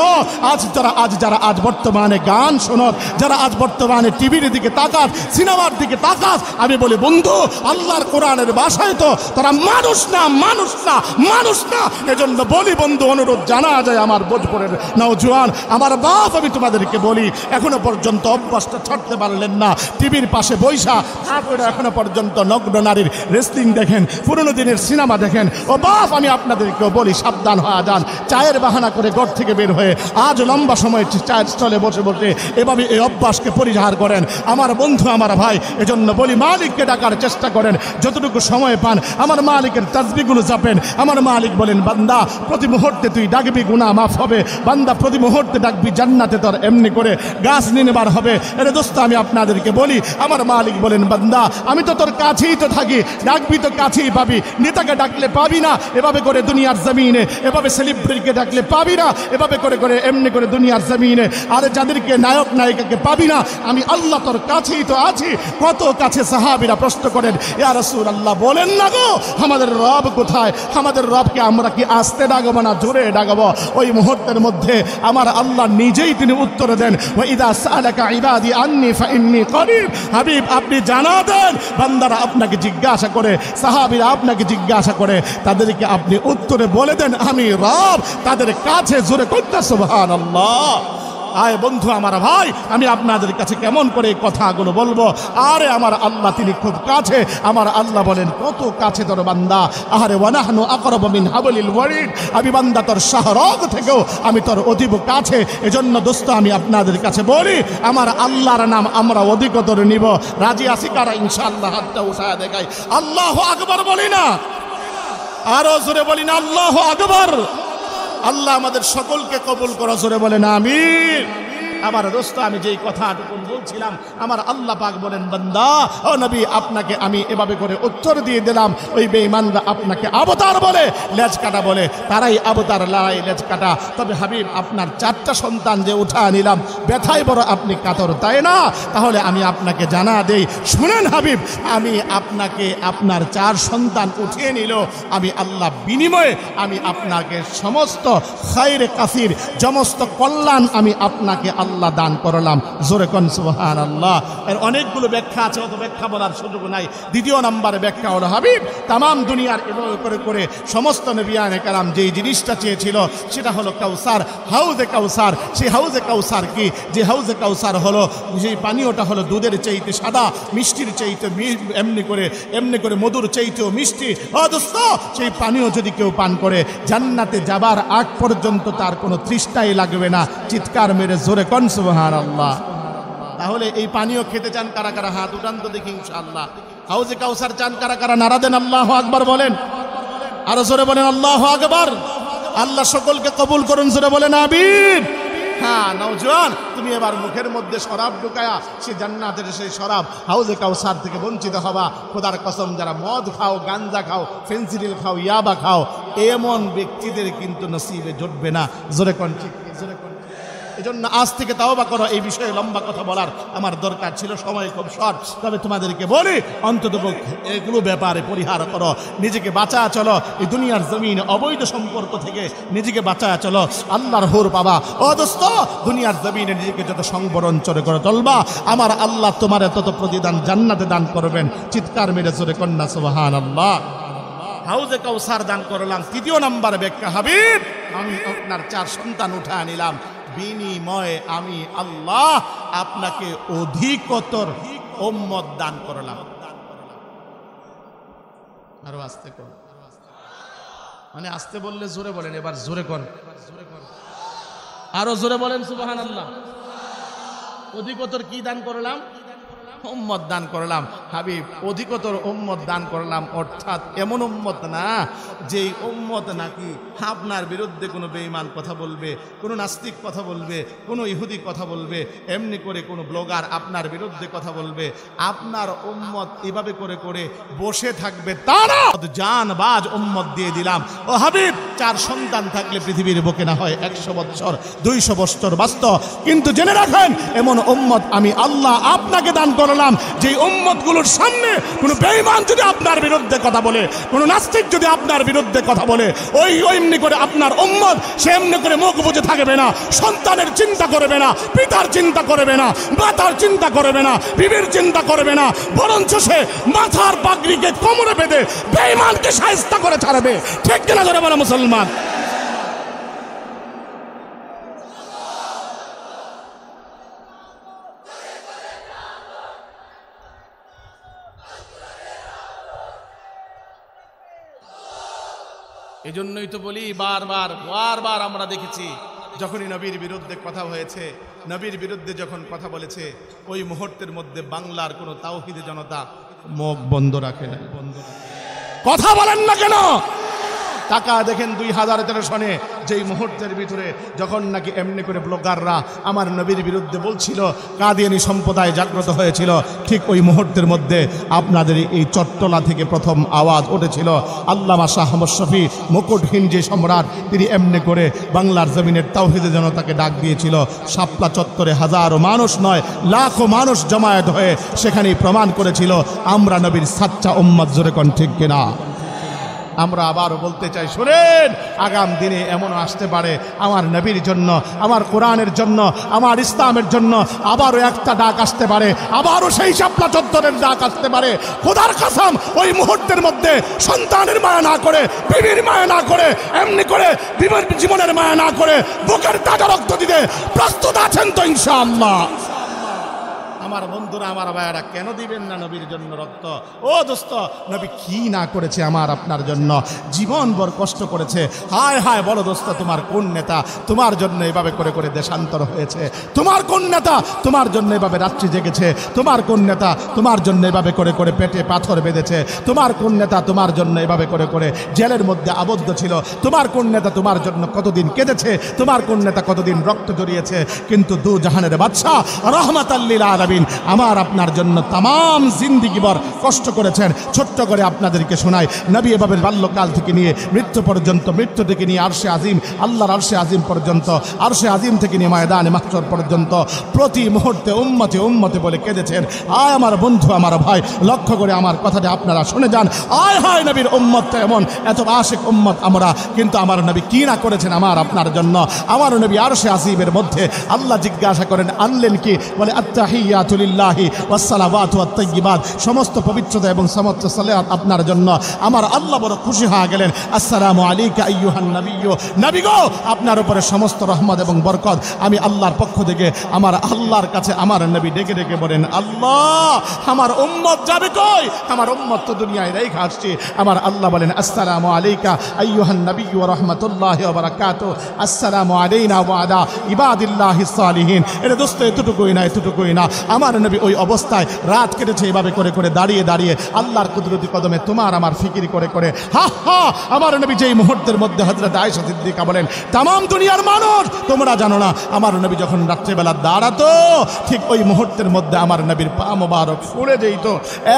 যারা আজ বর্তমানে গান শোনক, যারা আজ বর্তমানে টিভির দিকে তাকাস, সিনেমার দিকে তাকাস, আমি বলি বন্ধু, আল্লাহর কোরআনের ভাষায় তো তারা মানুষ না, মানুষ না, মানুষ না। এজন্য বলি বন্ধু, অনুরোধ জানা যায় আমার ভোজপুরের নওজোয়ান, আমার বাপ, আমি তোমাদেরকে বলি, এখনো পর্যন্ত অভ্যাসটা ছাড়তে পারলেন না। টিভির পাশে বৈশা তারপরে এখনো পর্যন্ত নগ্ন নারীর রেসলিং দেখেন, পুরনো দিনের সিনেমা দেখেন। ও বাপ, আমি আপনাদেরকেও বলি সাবধান হয়ে যান। চায়ের বাহানা করে ঘর থেকে বের হয়ে আজ লম্বা সময় চায়ের স্টলে বসে বসে এভাবে এই অভ্যাসকে পরিহার করেন আমার বন্ধু, আমার ভাই। এজন্য বলি মালিককে ডাকার চেষ্টা করেন, যতটুকু সময় পান আমার মালিকের তাসবিহগুলো জাপেন। আমার মালিক বলেন, বান্দা প্রতি মুহূর্তে তুই ডাকবি, গুনাহ মাফ হবে। বান্দা প্রতি মুহূর্তে ডাকবি, জান্নাতে তোর এমনি করে গাছ নিনেবার হবে। এরে দোস্ত, আমি আপনাদেরকে বলি, আমার মালিক বলেন, বান্দা আমি তো তোর কাছেই তো থাকি, ডাকবি তো কাছেই পাবি। নেতাকে ডাকলে পাবি না এভাবে করে দুনিয়ার জমিনে, এভাবে সেলিব্রিটিকে ডাকলে পাবি না এভাবে করে করে এমনি করে দুনিয়ার জমিনে। আর যাদেরকে নায়ক নায়িকাকে পাবি না, আমি আল্লাহ তোর কাছেই তো আছি। কত কাছে সাহাবীরা প্রশ্ন করেন, ইয়া রাসূলুল্লাহ বলেন না গো, আমাদের রব কোথায়? আমাদের রবকে আমরা কি আস্তে ডাকবো না জোরে ডাকবো? ওই মুহূর্তের মধ্যে আমার আল্লাহ নিজেই তিনি উত্তর দেন, ওয়া ইযা সাআলাকা ইবাদি আন্নী ফাইন্নী করিব। হাবিব, আপনি জানা দেন, বান্দারা আপনাকে জিজ্ঞাসা করে, সাহাবীরা আপনাকে জিজ্ঞাসা করে, তাদেরকে আপনি উত্তরে বলে দেন আমি রব তাদের কাছে। জোরে কইতে সুবহানাল্লাহ। আয় বন্ধু, আমার ভাই, আমি আপনাদের কাছে কেমন করে এই কথাগুলো বলবো? আরে আমার আল্লাহ তিনি খুব কাছে। আমার আল্লাহ বলেন, কত কাছে তোর বান্দা। আরে ওয়ানাহনু আকরাবু মিন হাবলিল ওয়ারিদ, আমি বান্দা তোর শাহরগ থেকেও আমি তোর অতীব কাছে। এজন্য দোস্ত, আমি আপনাদের কাছে বলি, আমার আল্লাহর নাম আমরা অধিকতর নিব। রাজি আছি কারা? ইনশাআল্লাহ হাতটা উঠায় দেখাই। আল্লাহু আকবার বলি না? আরো জোরে বলি না আল্লাহু আকবার? আল্লাহ আমাদের সকলকে কবুল করো, জোরে বলেন আমিন। আমার দোস্ত, আমি যেই কথাটুকু বলছিলাম, আমার আল্লাহ পাক বলেন, বান্দা ও নবী, আপনাকে আমি এভাবে করে উত্তর দিয়ে দিলাম। ওই বেঈমানরা আপনাকে অবতার বলে, লেজ কাটা বলে, তারাই অবতার, লড়াই লেজ কাটা। তবে হাবিব, আপনার 4টা সন্তান যে উঠা নিলাম, ব্যথায় বড় আপনি কাতর, তাই না? তাহলে আমি আপনাকে জানা দেই, শুনেন হাবিব, আমি আপনাকে আপনার 4 সন্তান উঠিয়ে নিল, আমি আল্লাহ বিনিময়ে আমি আপনাকে সমস্ত খায়রে কাসির, সমস্ত কল্যাণ আমি আপনাকে আল্লাহ আল্লাহ দান করলাম। জোরে কোন সুবহানাল্লাহ। এর অনেকগুলো ব্যাখ্যা আছে, অত ব্যাখ্যা বলার সুযোগ নাই। দ্বিতীয় নম্বরে ব্যাখ্যা হলো হাবিব তামাম দুনিয়ার এভাবে করে করে সমস্ত নবিয়ানে কালাম যেই জিনিসটা চেয়েছিল সেটা হলো কাউসার, হাউজে কাউসার। সেই হাউজে কাউসার কি? যে হাউজে কাউসার হলো সেই পানীয়টা হলো দুধের চাইতে সাদা, মিষ্টির চাইতে এমনি করে মধুর চাইতেও মিষ্টি। ও দোস্ত, সেই পানীয় যদি কেউ পান করে জান্নাতে যাবার আগ পর্যন্ত তার কোনো তৃষ্ণাই লাগবে না। চিৎকার মেরে জোরে কোন সুবহানাল্লাহ। তাহলে এই পানীয় খেতে চান কারা কারা? হাত উঠান তো দেখি ইনশাআল্লাহ। হাউজে কাউসার চান কারা কারা? নারা দেন আল্লাহু আকবার বলেন, আরো জোরে বলেন আল্লাহু আকবার। আল্লাহ সকলকে কবুল করুন, জোরে বলেন আমিন। হ্যাঁ নওজোয়ান, তুমি এবার মুখের মধ্যে শরাব ঢুকায়া সে জান্নাতের সেই শরাব হাউজে কাউসার থেকে বঞ্চিত হবা। খোদার কসম, যারা মদ খাও, গাঞ্জা খাও, ফেন্সিডিল খাও, ইয়াবা খাও, এমন ব্যক্তিদের কিন্তু নসিবে জুটবে না। জোরে কোন ঠিক, জোরে কোন। এজন্য আজ থেকে তাওবা করো। এই বিষয়ে লম্বা কথা বলার আমার দরকার ছিল, সময় খুব শর্ট। তবে তোমাদেরকে বলি অন্তত এগুলো ব্যাপারে পরিহার করো, নিজেকে বাঁচা চলো। এই দুনিয়ার জমিন অবৈধ সম্পর্ক থেকে নিজেকে বাঁচা চলো, আল্লাহর হুর পাবা। ও দোস্ত, দুনিয়ার জমিনে নিজেকে যত সংবরণ চলে করে চলবা, আমার আল্লাহ তোমার তত প্রতিদান জান্নাতে দান করবেন। চিৎকার মেরে জোরে কন্যা সুবহানাল্লাহ। হাউজে কাউসার দান করলাম। তৃতীয় নাম্বার ব্যাখ্যা হাবিব, আমি আপনার 4 সন্তান উঠা নিলাম, বিনিময়ে আমি আল্লাহ আপনাকে অধিকতর উম্মত দান করলাম। আরো আস্তে কর, মানে আস্তে বললে জোরে বলেন, এবার জোরে কর, আরো জোরে বলেন সুবহানাল্লাহ। অধিকতর কি দান করলাম? উম্মত দান করলাম। হাবিব, অধিকতর উম্মত দান করলাম, অর্থাৎ এমন উম্মত না যেই উম্মত নাকি আপনার বিরুদ্ধে কোনো বেঈমান কথা বলবে, কোনো নাস্তিক কথা বলবে, কোনো ইহুদি কথা বলবে, এমনি করে কোনো ব্লগার আপনার বিরুদ্ধে কথা বলবে। আপনার উম্মত এভাবে করে করে বসে থাকবে, তারা জানবাজ উম্মত দিয়ে দিলাম। ও হাবিব, 4 সন্তান থাকলে পৃথিবীর বুকে না হয় 100 বছর, 200 বছর বাস্তব, কিন্তু জেনে রাখেন এমন উম্মত আমি আল্লাহ আপনাকে দান করলাম যে উম্মতগুলোর সামনে কোনো বেঈমান যদি আপনার বিরুদ্ধে কথা বলে, কোনো নাস্তিক যদি আপনার বিরুদ্ধে কথা বলে, ওই এমনি করে আপনার উম্মত সে এমনি করে মুখ বুজে থাকবে না। সন্তানের চিন্তা করবে না, পিতার চিন্তা করবে না, মাতার চিন্তা করবে না, বিবির চিন্তা করবে না, বরঞ্চ সে মাথার পাগড়িকে কোমরে বেঁধে বেঈমানকে শায়েস্তা করে ছাড়বে। ঠিক কিনা করে বলে মুসলমান? এই জন্যই তো বলি, বারবার আমরা দেখেছি যখনই নবীর বিরুদ্ধে কথা হয়েছে, নবীর বিরুদ্ধে যখন কথা বলেছে, ওই মুহূর্তের মধ্যে বাংলার কোনো তাওহীদি জনতা মুখ বন্ধ রাখে না। কথা বলেন না কেন? টাকা দেখেন 2013 সনে যেই মুহূর্তের ভিতরে যখন নাকি এমনি করে ব্লগাররা আমার নবীর বিরুদ্ধে বলছিল, কাদিয়ানী সম্প্রদায় জাগ্রত হয়েছিল, ঠিক ওই মুহূর্তের মধ্যে আপনাদের এই চট্টলা থেকে প্রথম আওয়াজ উঠেছিল। আল্লামা শাহ আহমদ শফী মুকুটহীন যে সম্রাট, তিনি এমনি করে বাংলার জমিনের তাওহীদি জনতাকে ডাক দিয়েছিল। শাপলা চত্বরে হাজারো মানুষ নয়, লাখো মানুষ জমায়েত হয়ে সেখানেই প্রমাণ করেছিল আমরা নবীর সাচ্চা উম্মত। জোরে কোন ঠিক কিনা? আমরা আবারও বলতে চাই, শুনেন, আগাম দিনে এমনও আসতে পারে আমার নবীর জন্য, আমার কোরআনের জন্য, আমার ইসলামের জন্য আবারও একটা ডাক আসতে পারে, আবারও সেই শাপলা চত্বরের ডাক আসতে পারে। খোদার কসম, ওই মুহূর্তের মধ্যে সন্তানের মায়া না করে, বিবির মায়া না করে, এমনি করে বিবির জীবনের মায়া না করে বুকের তাজা রক্ত দিতে প্রস্তুত আছেন তো ইনশাআল্লাহ? আমার বন্ধুরা, আমার ভাইয়েরা, কেন দিবেন না নবীর জন্য রক্ত? ও দোস্ত, নবী কি না করেছে আমার আপনার জন্য? জীবন ভর কষ্ট করেছে। হায় হায়, বলো দোস্ত, তোমার কোন নেতা তোমার জন্য এভাবে করে করে দেশান্তর হয়েছে? তোমার কোন নেতা তোমার জন্য এভাবে রাত্রি জেগেছে? তোমার কোন নেতা তোমার জন্য এভাবে করে করে পেটে পাথর বেঁধেছে? তোমার কোন নেতা তোমার জন্য এভাবে করে করে জেলের মধ্যে আবদ্ধ ছিল? তোমার কোন নেতা তোমার জন্য কতদিন কেঁদেছে? তোমার কোন নেতা কতদিন রক্ত জড়িয়েছে? কিন্তু দু জাহানের বাদশা রহমাতাল লিল আলামিন আমার আপনার জন্য তাম জিন্দিগিভর কষ্ট করেছেন। ছোট্ট করে আপনাদেরকে শোনায়, নবী এভাবে বাল্যকাল থেকে নিয়ে মৃত্যু পর্যন্ত, মৃত্যু থেকে নিয়ে আরশে আজিম, আল্লাহর আরশে আজিম পর্যন্ত, আরশে আজিম থেকে নিয়ে ময়দানে মাহশর পর্যন্ত প্রতি মুহূর্তে উম্মতে উম্মতে বলে কেঁদেছেন। আয় আমার বন্ধু, আমার ভাই, লক্ষ্য করে আমার কথাটা আপনারা শুনে যান। আয় হায় নবীর উম্মতটা এমন, এত আশিক উম্মত আমরা, কিন্তু আমার নবী কি না করেছেন আমার আপনার জন্য। আমার নবী আরশে আজিমের মধ্যে আল্লাহ জিজ্ঞাসা করেন আনলেন কি, বলে আত্তাহিয়াতু লিল্লাহি ওয়াসসালাওয়াতু ওয়াত-তাইয়্যিবাত, সমস্ত পবিত্রতা এবং সমস্ত সালাত আপনার জন্য। আমার আল্লাহ বড় খুশি হয়ে গেলেন। আসসালামু আলাইকা আইয়ুহান নাবিয়্যু, নবী গো আপনার উপরে সমস্ত রহমত এবং বরকত। আমি আল্লাহর পক্ষ থেকে আমার আল্লাহর কাছে আমার নবী ডেকে ডেকে বলেন, আল্লাহ আমার উম্মত যাবে কই? আমার উম্মত তো দুনিয়ায় রেখে আসছে। আমার আল্লাহ বলেন, আসসালামু আলাইকা আইয়ুহান নাবিয়্যু ওয়া রাহমাতুল্লাহি ওয়া বারাকাতুহু, আসসালামু আলাইনা ওয়া আলা ইবাদিল্লাহিস সালিহিন। এটা দোস্ত এতটুকুই না, এতটুকুই না। আমার নবী ওই অবস্থায় রাত কেটেছে এভাবে করে করে, দাঁড়িয়ে দাঁড়িয়ে আল্লাহর কুদরতি কদমে তোমার আমার ফিকির করে করে। হা হা, আমার নবী যেই মুহূর্তের মধ্যে হযরত আয়েশা সিদ্দিকা বলেন, তাম দুনিয়ার মানুষ তোমরা জানো না, আমার নবী যখন রাত্রেবেলা দাঁড়াতো ঠিক ওই মুহূর্তের মধ্যে আমার নবীর পা মোবারক ফুলে যেত।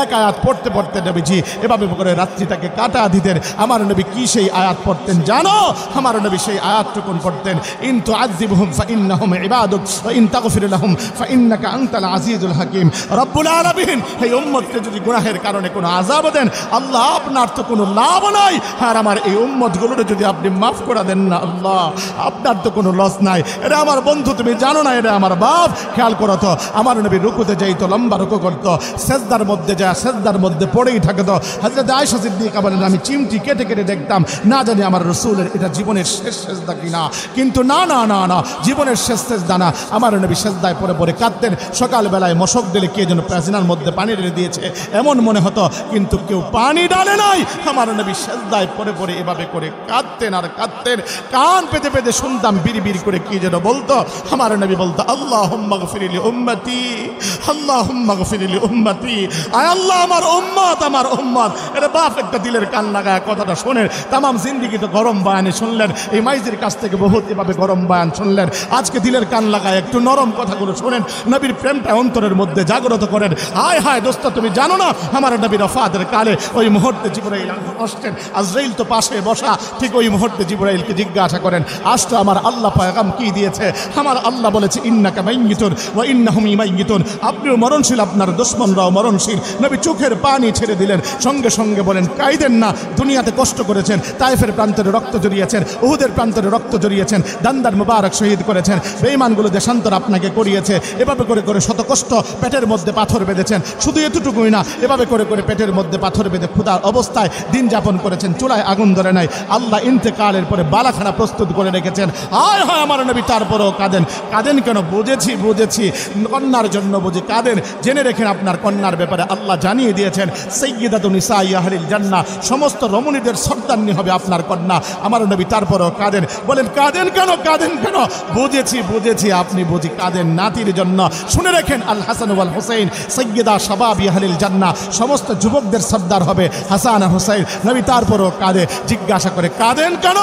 এক আয়াত পড়তে পড়তে নবীজি এভাবে করে রাত্রিটাকে কাটা দিতেন। আমার নবী কি সেই আয়াত পড়তেন জানো? আমার নবী সেই আয়াতটুকুন পড়তেন, ইন তুআযিবহুম ফাইন্নাহুম ইবাদুক ওয়া ইন তাগফির লাহুম ফাইন্নাকা আনতাল আজিজুল হাকীম। রব্বুল আলামিন এই উম্মতকে যদি গুনাহের কারণে কোনো আযাব দেন, আল্লাহ আপনার তো কোনো লাভ নাই, আর আমার এই উম্মতগুলোকে যদি আপনি মাফ করে দেন না, আল্লাহ আপনার তো কোনো লস নাই। এটা আমার বন্ধু, তুমি জানো না, এটা আমার বাপ। খেয়াল করো তো, আমার নবী রুকুতে যাইতো, লম্বা রুকু করতো, সেজদার মধ্যে যায়, সেজদার মধ্যে পড়েই থাকতো। হযরত আয়েশা সিদ্দিকা বলেন, আমি চিমটি কেটে কেটে দেখতাম, না জানি আমার রাসূলের এটা জীবনের শেষ সেজদা কিনা। কিন্তু না না না না, জীবনের শেষ সেজদা না। আমার নবী সেজদায় পড়ে পড়ে কাঁদতেন। সকালবেলায় মশক দিলে কে যেন প্রাচীনার মধ্যে পানি ঢেলে দিয়েছে এমন মনে হতো, কিন্তু কেউ পানি ডালে নাই। আমার নবী সেজদায় পড়ে পড়ে এভাবে করে কাঁদতেন আর কাঁদতেন। কান পেতে পেতে শুনতাম বিড়ি বিড়ি করে কি যেন বলতো। আমার নবী বলতো, আল্লাহুম্মা গফির লি উম্মতি, আল্লাহুম্মা গফির লি উম্মতি। আয় আল্লাহ আমার উম্মত, আমার উম্মত। এটা বাপ একটা দিলের কান লাগায় কথাটা শোনেন। তাম জিন্দিগি তো গরম বয়ানে শুনলেন, এই মাইজির কাছ থেকে বহুত এভাবে গরম বয়ান শুনলেন। আজকে দিলের কান লাগায় একটু নরম কথাগুলো শোনেন, নবীর প্রেমটা অন্তরের মধ্যে জাগ্রত করেন। হায় হায় দোস্ত, তুমি জানো না, আমার নবীর ওফাতের কালে ওই মুহূর্তে জিবরাইল আসছেন, আজরাইল তো পাশে বসা। ঠিক ওই মুহূর্তে জিবরাইলকে জিজ্ঞাসা করেন, আসতো আমার আল্লাহ পয়গাম কি দিয়েছে? আমার আল্লাহ বলেছে, ইন্নাকা মাইয়িতুন ওয়া ইন্নাহুম মাইয়িতুন। আপনিও মরণশীল, আপনার দুশমনরাও মরণশীল। নবী চোখের পানি ছেড়ে দিলেন, সঙ্গে সঙ্গে বলেন, কাইদেন না, দুনিয়াতে কষ্ট করেছেন, তায়েফের প্রান্তরে রক্ত জড়িয়েছেন, উহুদের প্রান্তরে রক্ত জড়িয়েছেন, দান্দার মুবারক শহীদ করেছেন, বেঈমানগুলো দেশান্তর আপনাকে করিয়েছে। এভাবে করে করে শত কষ্ট, পেটের মধ্যে পাথর বেঁধেছেন। শুধু এতটুকুই না, এভাবে করে করে পেটের মধ্যে পাথর বেঁধে ক্ষুধার অবস্থায় দিন যাপন করেছেন, চুলায় আগুন ধরে নাই। আল্লাহ ইন্তেকালের পরে বালাখানা প্রস্তুত করে রেখেছেন। হায় হায় আমার নবী তারপরেও কাঁদেন। কাঁদেন কেন? বুঝেছি বুঝেছি, কন্যার জন্য বুঝি কাঁদেন। জেনে রেখেন আপনার কন্যার ব্যাপারে আল্লাহ জানিয়ে দিয়েছেন, সাইয়্যিদাতুন নিসাই আহলিল জান্নাহ, সমস্ত রমণীদের সর্দারনি হবে আপনার কন্যা। আমার নবী তারপরেও কাঁদেন। বলেন, কাঁদেন কেন? কাঁদেন কেন? বুঝেছি বুঝেছি, আপনি বুঝি কাঁদেন নাতির জন্য। শুনে রেখেন, আল হাসান ওয়াল হুসাইন সাইয়্যিদা শাবাবি আহলিল জান্নাহ, সমস্ত যুবকদের সর্দার হবে হাসান আর হুসাইন। নবী তারপরেও কাঁদে। জিজ্ঞাসা করে, কাঁদেন কেন?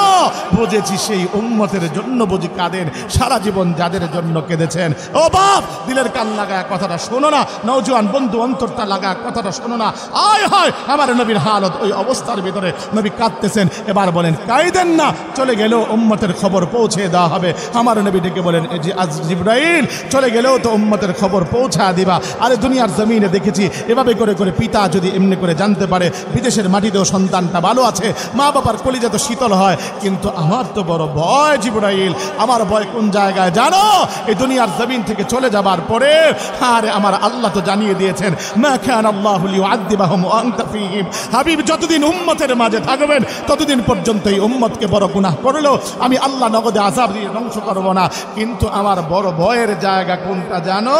বুঝেছি সেই উম্মতের জন্য বুঝি কাঁদেন, সারা জীবন যাদের জন্য কেঁদেছেন। ও বাপ, দিলের কান লাগায় কথাটা শোনো না, নওজোয়ান বন্ধু অন্তরটা লাগায় কথাটা শোনো না। আয় হায় আমার নবীর হালত ওই অবস্থার ভিতরে, নবী কাঁদতেছেন। এবার বলেন, কাঁদেন না, চলে গেলেও উম্মতের খবর পৌঁছে দেওয়া হবে। আমার নবী ডেকে বলেন, এই যে আজ জিবরাইল চলে গেলেও তো উম্মতের খবর পৌঁছা দিবা। আরে দুনিয়ার জমিনে দেখেছি এভাবে করে করে পিতা যদি এমনি করে জানতে পারে বিদেশের মাটিতেও সন্তানটা ভালো আছে, মা বাবার কলিজা তো শীতল হয়। কিন্তু আমার তো বড় ভয় জিবরাইল। আমার ভয় কোন জায়গায় জানো? এই দুনিয়ার জমিন থেকে চলে যাবার পরে। আরে আমার আল্লাহ তো জানিয়ে দিয়েছেন, মা কানা আল্লাহু লিউআযিবাহুম ওয়া আনতা ফীহিম। হাবিব যতদিন উম্মতের মাঝে থাকবেন ততদিন পর্যন্ত এই উম্মতকে বড় গুনাহ করলেও আমি আল্লাহ নগদে আযাব দিয়ে ধ্বংস করব না। কিন্তু আমার বড় ভয়ের জায়গা কোনটা জানো?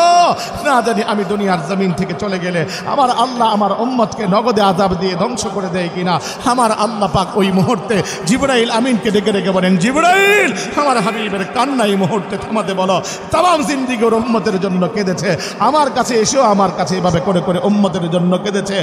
না জানি আমি দুনিয়ার জমিন থেকে চলে গেলে আমার আল্লাহ আমার উম্মতকে নগদে আযাব দিয়ে ধ্বংস করে দেয় কিনা। আমার আল্লাহ পাক ওই মুহূর্তে জিবরাইল আমিনকে ডেকে ডেকে বলেন, জিবরাইল আমার হাবিবের কান্না এই মুহূর্তে থামাতে বলো। তাম জিন্দিগি ওর উম্মতের জন্য কেঁদেছে, আমার কাছে এসেও আমার কাছে এভাবে করে করে উম্মতের জন্য কেঁদেছে।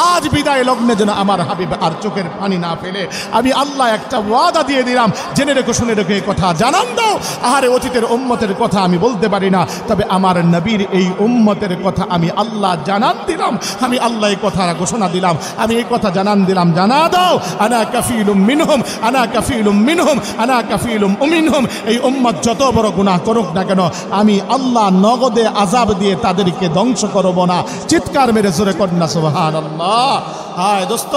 আজ বিদায় লগ্নে যেন আমার হাবিব আর চোখের পানি না ফেলে। আমি আল্লাহ একটা ওয়াদা দিয়ে দিলাম, জেনে রেখো, শুনে রেখো, এই কথা জানান দাও। আহারে অতীতের উম্মতের কথা আমি বলতে পারি না, তবে আমার নবীর এই এই উম্মতের কথা আমি আল্লাহ জানান দিলাম, আমি আল্লাহ এই কথা ঘোষণা দিলাম, আমি এই কথা জানান দিলাম, জানা দাও আনা কাফিলুম মিনহুম, আনা কাফিলুম মিনহুম, আনা কাফিলুম মিনহুম। এই উম্মত যত বড় গুনাহ করুক না কেন, আমি আল্লাহ নগদে আযাব দিয়ে তাদেরকে ধ্বংস করব না। চিৎকার মেরে জোরে কন্যা সুবহানাল্লাহ। হায় দোস্ত,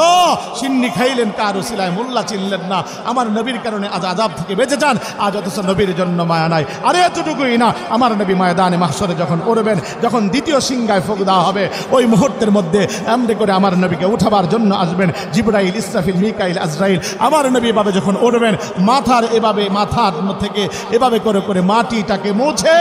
সিন্নি খাইলেন কার উসিলায়, মোল্লা চিনলেন না, আমার নবীর কারণে আজ আযাব থেকে বেঁচে যান, আজ অথচ নবীর জন্য মায়া নাই। আরে এতটুকুই না, আমার নবী ময়দানে মাহশরে যখন উঠবেন, যখন দ্বিতীয় সিংহায় ফুঁক দেওয়া হবে, ওই মুহূর্তের মধ্যে এমনি করে আমার নবীকে উঠাবার জন্য আসবেন জিবরাইল, ইসরাফিল, মিকাইল, আজরাইল। আমার নবী এভাবে যখন উঠবেন, মাথার এভাবে মাথার থেকে এভাবে করে করে মাটিটাকে মুছে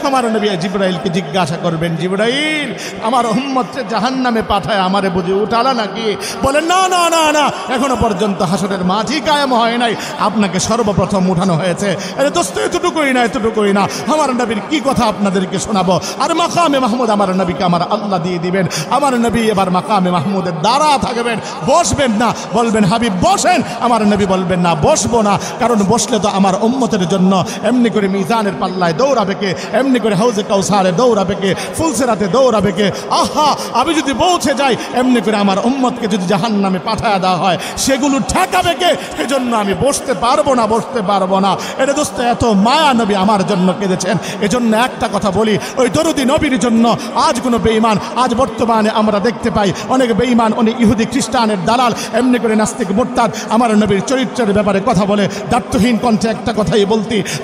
আমার নবী জিবরাইলকে জিজ্ঞাসা করবেন, জিবরাইল, আমার উম্মতকে জাহান্নামে পাঠায় আমারে বুঝি উঠালা নাকি? বলেন না না না না, এখনো পর্যন্ত হাসরের মাঝি কায়েম হয় নাই, আপনাকে সর্বপ্রথম উঠানো হয়েছে। আরে দোস্ত, এতটুকুই না, এতটুকুই না, আমার নবীর কি কথা আপনাদেরকে শোনাবো। আর মাকামে মাহমুদ আমার নবীকে আমার আল্লাহ দিয়ে দিবেন। আমার নবী এবার মাকামে মাহমুদের দ্বারা থাকবেন, বসবেন না, বলবেন হাবিব বসেন, আমার নবী বলবেন না বসবো না, কারণ বসলে তো আমার উম্মতের জন্য এমনি করে মিজানের পাল্লায় দৌড়াবে কে, এমনি করে হাউজে কাউসারে দৌড়াবে কে, ফুলসেরাতে দৌড়াবে কে। আহা, আমি যদি পৌঁছে যাই, এমনি করে আমার উম্মতকে যদি জাহান্নামে পাঠায় দেওয়া হয়, সেগুলো ঠেকাবে কে? এজন্য আমি বসতে পারবো না, বসতে পারবো না। এটা দোস্ত, এত মায়া নবী আমার জন্য কেঁদেছেন। এজন্য একটা কথা বলি, ওই দরুদি নবীর জন্য আজ কোনো বেঈমান, আজ বর্তমানে আমরা দেখতে পাই অনেক বেঈমান, অনেক ইহুদি খ্রিস্টানের দালাল, এমনি করে নাস্তিক মুরতাদ আমার নবীর চরিত্রের ব্যাপারে কথা বলে। দায়িত্বহীন কণ্ঠে একটা কথাই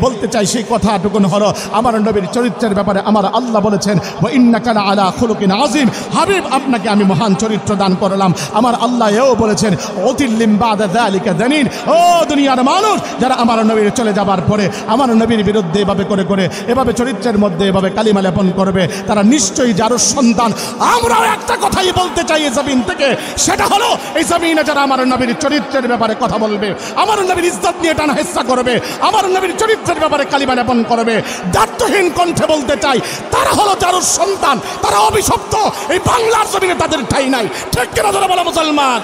বলতে চাই, সেই কথাটুকুন হলো, আমার নবীর চরিত্রের ব্যাপারে আমার আল্লাহ বলেছেন, ওয়া ইন্নাকা আলা খুলুকিন আযীম, হাবিব আপনাকে আমি মহান চরিত্র দান করলাম। আমার আল্লাহ এও বলেছেন, ওতিল্লিম বাদা যালিকা দানিন, ও দুনিয়ার মানুষ, যারা আমার নবীর চলে যাবার পরে আমার নবীর বিরুদ্ধে এভাবে করে করে এভাবে চরিত্রের মধ্যে এভাবে কালিমা লেপন করবে, তারা নিশ্চয়ই জারুর সন্তান। আমরাও একটা কথাই বলতে চাই এই জমিন থেকে, সেটা হলো, এই জমিনে যারা আমার নবীর চরিত্রের ব্যাপারে কথা বলবে, আমার নবীর ইজ্জত নিয়ে টানা হেচ্ছা করবে, আমার নবীর চরিত্রের ব্যাপারে কালিমা লেপন করবে, দায়িত্বহীন কণ্ঠে বলতে চাই, তারা হলো জারুর সন্তান, তারা অভিশপ্ত। এই বাংলার জমিনে তাদের ঠাঁই নাই। ঠিক কিনা যারা বলা মুসলমান?